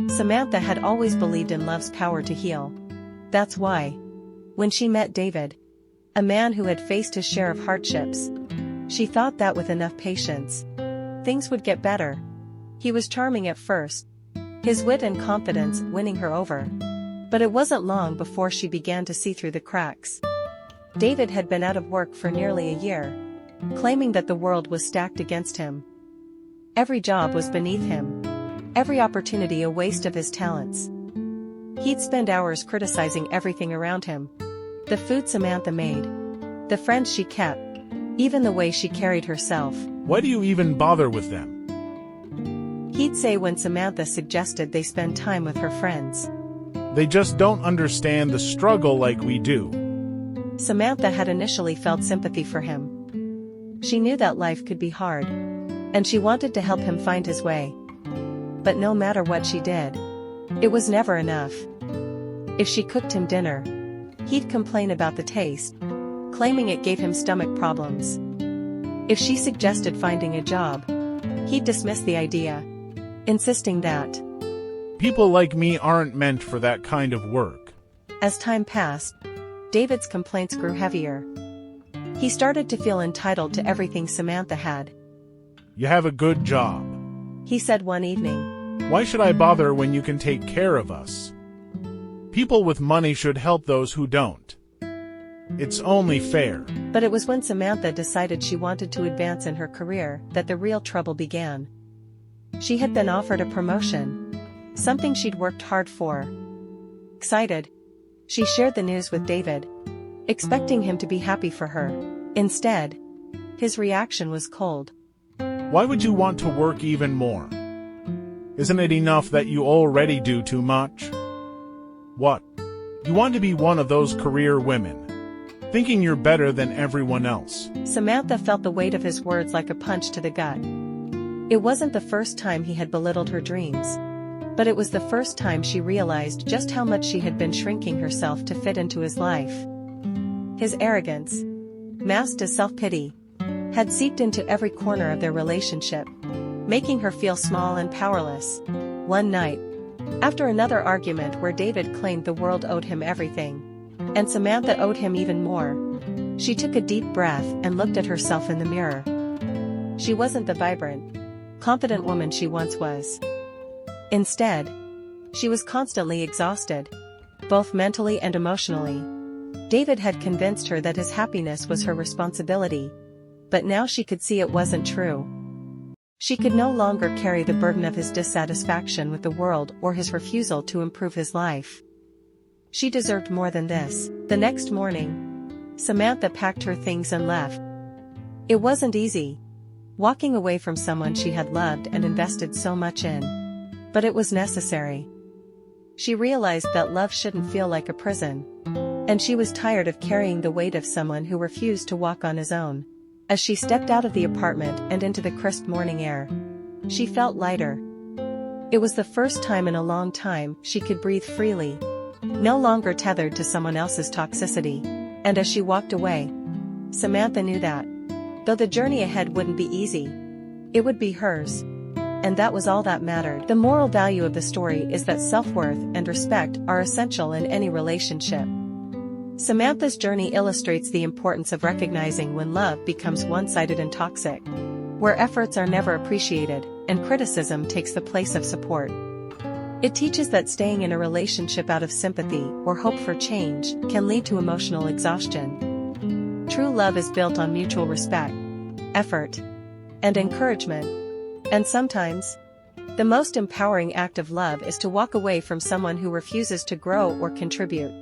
Samantha had always believed in love's power to heal. That's why, when she met David, a man who had faced his share of hardships, she thought that with enough patience, things would get better. He was charming at first, his wit and confidence winning her over. But it wasn't long before she began to see through the cracks. David had been out of work for nearly a year, claiming that the world was stacked against him. Every job was beneath him, every opportunity a waste of his talents. He'd spend hours criticizing everything around him. The food Samantha made, the friends she kept, even the way she carried herself. Why do you even bother with them? He'd say when Samantha suggested they spend time with her friends. They just don't understand the struggle like we do. Samantha had initially felt sympathy for him. She knew that life could be hard, and she wanted to help him find his way. But no matter what she did, it was never enough. If she cooked him dinner, he'd complain about the taste, claiming it gave him stomach problems. If she suggested finding a job, he'd dismiss the idea, insisting that people like me aren't meant for that kind of work. As time passed, David's complaints grew heavier. He started to feel entitled to everything Samantha had. You have a good job, he said one evening. Why should I bother when you can take care of us? People with money should help those who don't. It's only fair. But it was when Samantha decided she wanted to advance in her career that the real trouble began. She had been offered a promotion, something she'd worked hard for. Excited, she shared the news with David, expecting him to be happy for her. Instead, his reaction was cold. Why would you want to work even more? Isn't it enough that you already do too much? What? You want to be one of those career women, thinking you're better than everyone else? Samantha felt the weight of his words like a punch to the gut. It wasn't the first time he had belittled her dreams, but it was the first time she realized just how much she had been shrinking herself to fit into his life. His arrogance, masked as self-pity, had seeped into every corner of their relationship, making her feel small and powerless. One night, after another argument where David claimed the world owed him everything, and Samantha owed him even more, she took a deep breath and looked at herself in the mirror. She wasn't the vibrant, confident woman she once was. Instead, she was constantly exhausted, both mentally and emotionally. David had convinced her that his happiness was her responsibility, but now she could see it wasn't true. She could no longer carry the burden of his dissatisfaction with the world or his refusal to improve his life. She deserved more than this. The next morning, Samantha packed her things and left. It wasn't easy, walking away from someone she had loved and invested so much in. But it was necessary. She realized that love shouldn't feel like a prison, and she was tired of carrying the weight of someone who refused to walk on his own. As she stepped out of the apartment and into the crisp morning air, she felt lighter. It was the first time in a long time she could breathe freely, no longer tethered to someone else's toxicity. And as she walked away, Samantha knew that, though the journey ahead wouldn't be easy, it would be hers. And that was all that mattered. The moral value of the story is that self-worth and respect are essential in any relationship. Samantha's journey illustrates the importance of recognizing when love becomes one-sided and toxic, where efforts are never appreciated, and criticism takes the place of support. It teaches that staying in a relationship out of sympathy or hope for change can lead to emotional exhaustion. True love is built on mutual respect, effort, and encouragement. And sometimes, the most empowering act of love is to walk away from someone who refuses to grow or contribute.